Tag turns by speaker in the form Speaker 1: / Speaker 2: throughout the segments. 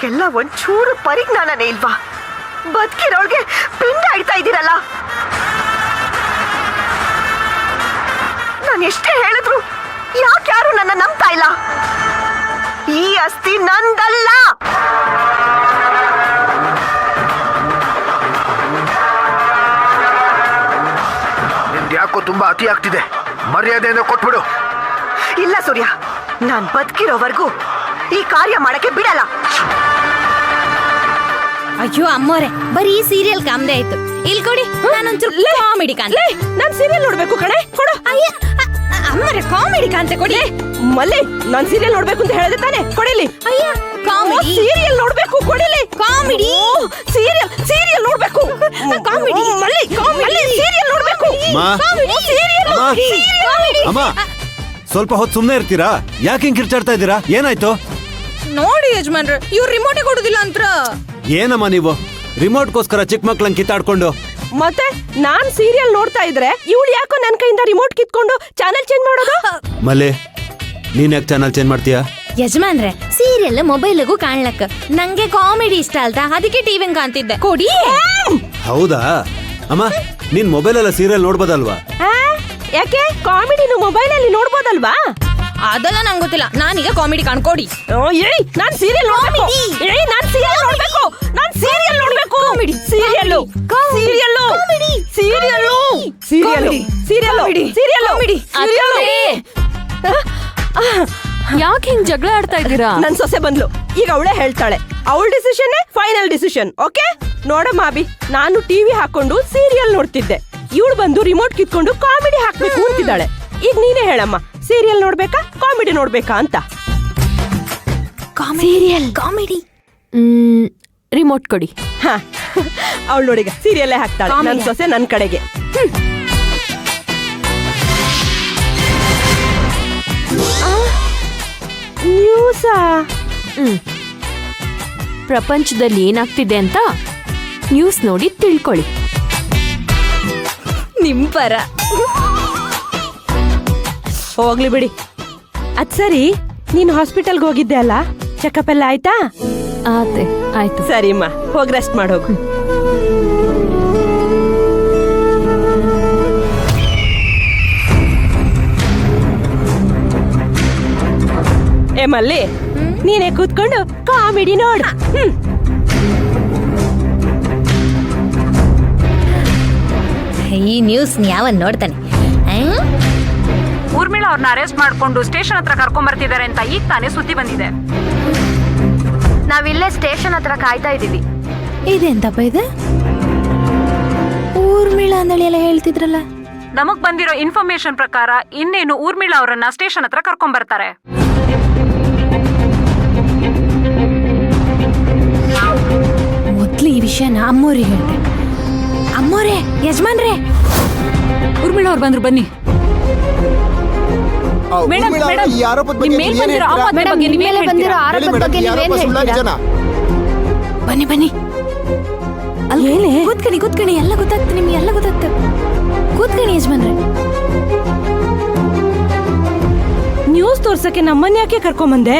Speaker 1: ನಿಮ್ಗೆಲ್ಲ ಒಂಚೂರು ಪರಿಜ್ಞಾನನೇ ಇಲ್ವಾ? ಬದುಕಿರೋಳ್ಗೆ ಪಿಂಡ ಇಡ್ತಾ ಇದ್ದೀರಲ್ಲ. ನಾನು ಎಷ್ಟೇ ಹೇಳಿದ್ರು ಯಾರು ನನ್ನ ನಂಬ್ತಾ ಇಲ್ಲ. ಈ ಅಸ್ಥಿ ನಂದಲ್ಲ.
Speaker 2: ಯಾಕೋ ತುಂಬಾ ಅತಿ ಆಗ್ತಿದೆ, ಮರ್ಯಾದೆಯಿಂದ ಕೊಟ್ಬಿಡು.
Speaker 1: ಇಲ್ಲ ಸೂರ್ಯ, ನಾನ್ ಬದುಕಿರೋವರೆಗೂ ಈ ಕಾರ್ಯ ಮಾಡಕ್ಕೆ ಬಿಡಲ್ಲ.
Speaker 3: ಅಯ್ಯೋ ಅಮ್ಮೋರೆ, ಬರೀ ಸೀರಿಯಲ್ ಕಾಮ್ದೆ ಆಯ್ತು. ಇಲ್ಲಿ ಕೊಡಿ, ನಾನೊಂಚೂರು ಕಾಮಿಡಿ ಕಾಂತೆ.
Speaker 1: ನಾನ್ ಸೀರಿಯಲ್ ನೋಡ್ಬೇಕು ಕಣೆ, ಕೊಡು.
Speaker 3: ಅಯ್ಯ ಅಮ್ಮರೆ, ಕಾಮಿಡಿ ಕಾಂತೆ ಕೊಡಿ.
Speaker 1: ಮಲ್ಲಿ, ನಾನ್ ಸೀರಿಯಲ್ ನೋಡ್ಬೇಕು ಅಂತ ಹೇಳಿದೆ ತಾನೆ, ಕೊಡಿಲಿ.
Speaker 3: ಅಯ್ಯ ಕಾಮಿಡಿ
Speaker 1: ಸೀರಿಯಲ್ ನೋಡ್ಬೇಕು, ಕೊಡಿಲಿ.
Speaker 3: ಕಾಮಿಡಿ
Speaker 1: ಸೀರಿಯಲ್ ನೋಡ್ಬೇಕು.
Speaker 3: ಕಾಮಿಡಿ
Speaker 1: ಮಲ್ಲಿ, ಸೀರಿಯಲ್ ನೋಡ್ಬೇಕು.
Speaker 4: ಅಮ್ಮ, ಸ್ವಲ್ಪ ಹೊತ್ತು ಸುಮ್ಮನೆ ಇರ್ತೀರಾ? ಯಾಕೆ ಹಿಂಗ್ ಕಿರ್ಚಾಡ್ತಾ ಇದ್ದೀರಾ? ಏನಾಯ್ತು
Speaker 3: ನೋಡಿ ಯಜಮಾನ್ರೆ, ಇವ್ರು ರಿಮೋಟೇ ಕೊಡುದಿಲ್ಲ ಅಂತ.
Speaker 4: ಏನಮ್ಮ ನೀವು ರಿಮೋಟ್ಗೋಸ್ಕರ ಚಿಕ್ಕ ಮಕ್ಳಂಗ್ ಕಿತ್ತಾಡ್ಕೊಂಡು?
Speaker 1: ಮತ್ತೆ ನಾನ್ ಸೀರಿಯಲ್ ನೋಡ್ತಾ ಇದ್ರೆ ಇವಳು ಯಾಕೋ ನನ್ ಕೈಯಿಂದ ರಿಮೋಟ್ ಕಿತ್ಕೊಂಡು ಚಾನೆಲ್ ಚೇಂಜ್ ಮಾಡೋದು?
Speaker 4: ಮಲೆ, ನೀನ್ ಯಾಕೆ ಚಾನಲ್ ಚೇಂಜ್ ಮಾಡ್ತೀಯಾ?
Speaker 3: ಯಜಮಾನ್ರೆ, ಸೀರಿಯಲ್ ಮೊಬೈಲ್ಗೂ ಕಾಣ್ಲಕ್ಕ, ನಂಗೆ ಕಾಮಿಡಿ ಇಷ್ಟ ಅಲ್ತಾ, ಅದಕ್ಕೆ ಟಿವಿ ಕಾಣ್ತಿದ್ದೆ. ಕೊಡಿ.
Speaker 4: ಹೌದಾ ಅಮ್ಮ, ನೀನ್ ಮೊಬೈಲ್ ಎಲ್ಲ ಸೀರಿಯಲ್ ನೋಡ್ಬೋದಲ್ವಾ?
Speaker 1: ಯಾಕೆ ಕಾಮಿಡಿನು ಮೊಬೈಲ್ ಅಲ್ಲಿ ನೋಡ್ಬೋದಲ್ವಾ?
Speaker 3: ಅದೆಲ್ಲ ನಂಗೆ ಗೊತ್ತಿಲ್ಲ, ನಾನೀಗ ಕಾಮಿಡಿ ಕಾಣ್ಕೊಡಿ.
Speaker 1: ನಾನ್ ಸೀರಿಯಲ್ ನೋಡ್ಬೇಕು. ನಾನ್ ಸೀರಿಯಲ್ ನೋಡ್ಬೇಕು. ನಾನ್ ಸೀರಿಯಲ್ ನೋಡ್ಬೇಕು.
Speaker 3: Comedy,
Speaker 1: serial serial serial serial serial.
Speaker 5: ಯಾಕೆ ಹಿಂಗ್ ಜಗಳ ಆಡ್ತಾ ಇದ್ದೀರಾ?
Speaker 1: ನನ್ ಸೊಸೆ ಬಂದ್ಲು, ಈಗ ಅವಳೇ ಹೇಳ್ತಾಳೆ. ಅವಳ ಡಿಸಿಷನ್ ಫೈನಲ್ ಡಿಸಿಷನ್. ಓಕೆ ನೋಡಮ್ಮ ಅಭಿ, ನಾನು ಟಿವಿ ಹಾಕೊಂಡು ಸೀರಿಯಲ್ ನೋಡ್ತಿದ್ದೆ, ಇವಳು ಬಂದು ರಿಮೋಟ್ ಕಿತ್ಕೊಂಡು ಕಾಮಿಡಿ ಹಾಕ್ಬೇಕು ಅಂತಿದ್ದಾಳೆ. ಈಗ ನೀನೇ ಹೇಳಮ್ಮ, ಸೀರಿಯಲ್ ನೋಡ್ಬೇಕಾ ಕಾಮಿಡಿ ನೋಡ್ಬೇಕಾ ಅಂತ?
Speaker 3: Serial comedy.
Speaker 5: ರಿಮೋಟ್ ಕೊಡಿ.
Speaker 1: ಅವಳು ನೋಡಿಗ ಸೀರಿಯಲ್ಲೇ ಹಾಕ್ತಾಳೆ. ನನ್ ಸೊಸೆ ನನ್ ಕಡೆಗೆ. ನ್ಯೂಸಾ?
Speaker 5: ಪ್ರಪಂಚದಲ್ಲಿ ಏನಾಗ್ತಿದೆ ಅಂತ ನ್ಯೂಸ್ ನೋಡಿ ತಿಳ್ಕೊಳ್ಳಿ.
Speaker 3: ನಿಂಪರ
Speaker 1: ಹೋಗ್ಲಿ ಬಿಡಿ. ಅದ್ ಸರಿ, ನೀನ್ ಹಾಸ್ಪಿಟಲ್ಗೆ ಹೋಗಿದ್ದೆ ಅಲ್ಲ, ಚೆಕಪ್ ಎಲ್ಲ ಆಯ್ತಾ?
Speaker 5: ಆಯ್ತು.
Speaker 1: ಸರಿಮ್ಮ, ಹೋಗಿ ರೆಸ್ಟ್ ಮಾಡೋಗು. ಏ ಮಲ್ಲಿ, ನೀನೇ ಕೂತ್ಕೊಂಡು ಕಾಮಿಡಿ ನೋಡು.
Speaker 3: ಈ ನ್ಯೂಸ್ ಯಾವನ್ ನೋಡ್ತಾನೆ?
Speaker 6: ಊರ್ಮಿಳಾ ಅವ್ರನ್ನ ಅರೆಸ್ಟ್ ಮಾಡ್ಕೊಂಡು ಸ್ಟೇಷನ್ ಹತ್ರ ಕರ್ಕೊಂಡ್ ಬರ್ತಿದ್ದಾರೆ ಅಂತ ಈಗ ತಾನೇ ಸುದ್ದಿ ಬಂದಿದೆ.
Speaker 7: ನಾವಿಲ್ಲೇ ಸ್ಟೇಷನ್ ಹತ್ರ ಕಾಯ್ತಾ ಇದೀವಿ.
Speaker 3: ಇದೆಂತಪ್ಪ ಇದು? ಊರ್ಮಿಳಾ ಅಂದಳಿ ಎಲ್ಲ ಹೇಳ್ತಿದ್ರಲ್ಲ.
Speaker 6: ನಮಗ್ ಬಂದಿರೋ ಇನ್ಫಾರ್ಮೇಶನ್ ಪ್ರಕಾರ ಇನ್ನೇನು ಊರ್ಮಿಳಾ ಅವರನ್ನ ಸ್ಟೇಷನ್ ಹತ್ರ ಕರ್ಕೊಂಡ್ ಬರ್ತಾರೆ.
Speaker 3: ಮೊದ್ಲು ಈ ವಿಷಯನ ಅಮ್ಮೋರಿಗೆ ಹೇಳ್ತೆ. ಅಮ್ಮೋರೆ, ಯಜಮಾನ್ರೆ,
Speaker 5: ಊರ್ಮಿಳಾ ಅವ್ರು ಬಂದ್ರು, ಬನ್ನಿ.
Speaker 6: ಮೇಡಮ್,
Speaker 3: ಬನ್ನಿ ಬನ್ನಿ. ಕೂತ್ಕಣಿ, ಎಲ್ಲ ಗೊತ್ತಾಗ್ತದೆ ನಿಮ್ಗೆ, ಎಲ್ಲ ಗೊತ್ತಾಗ್ತದೆ. ಕೂತ್ಕಣಿ ಯಜಮಾನ್ರೆ.
Speaker 1: ನ್ಯೂಸ್ ತೋರ್ಸಕ್ಕೆ ನಮ್ಮನ್ನ ಯಾಕೆ ಕರ್ಕೊಂಬಂದೆ?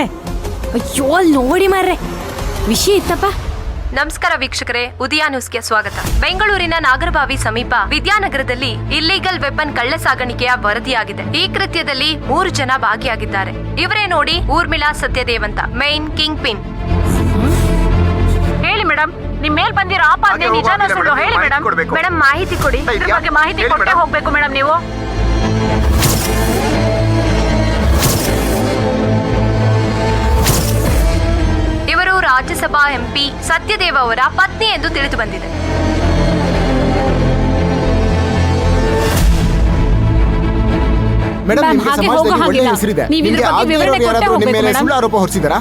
Speaker 3: ಅಯ್ಯೋ, ಅಲ್ಲಿ ನೋಡಿ ಮಾರ್ರೆ, ವಿಷಯ ಇತ್ತಪ್ಪ.
Speaker 7: ನಮಸ್ಕಾರ ವೀಕ್ಷಕರೇ, ಉದಯ ನ್ಯೂಸ್ಗೆ ಸ್ವಾಗತ. ಬೆಂಗಳೂರಿನ ನಾಗರಬಾವಿ ಸಮೀಪ ವಿದ್ಯಾನಗರದಲ್ಲಿ ಇಲ್ಲಿಗಲ್ ವೆಪನ್ ಕಳ್ಳ ಸಾಗಾಣಿಕೆಯ ವರದಿಯಾಗಿದೆ. ಈ ಕೃತ್ಯದಲ್ಲಿ 3 ಜನ ಭಾಗಿಯಾಗಿದ್ದಾರೆ. ಇವರೇ ನೋಡಿ ಊರ್ಮಿಳಾ ಸತ್ಯದೇವ್ ಅಂತ, ಮೈನ್ ಕಿಂಗ್ ಪಿನ್.
Speaker 6: ಹೇಳಿ ಮೇಡಮ್, ನಿಮ್ ಮೇಲ್ ಬಂದಿರೋ ಆಪಾದನೆ ನಿಜಾನ ಸುಳ್ಳು ಹೇಳಿ ಮೇಡಮ್.
Speaker 7: ಮೇಡಮ್ ಮಾಹಿತಿ ಕೊಡಿ.
Speaker 6: ಇದ್ರ ಬಗ್ಗೆ ಮಾಹಿತಿ ಕೊಟ್ಟೆ ಹೋಗ್ಬೇಕು ಮೇಡಮ್ ನೀವು.
Speaker 7: ಇವರು ರಾಜ್ಯಸಭಾ ಎಂಪಿ ಸತ್ಯದೇವ್ ಅವರ ಪತ್ನಿ ಎಂದು ತಿಳಿದು ಬಂದಿದೆ.
Speaker 8: ಮೇಡಮ್, ನಿಮಗೆ ಸಮಾಜದಲ್ಲಿ ಒಳ್ಳೆ ಹೆಸರಿದೆ. ನಿಮಗೆ ಆರೋಪ ಹೊರಿಸಿದಾರಾ?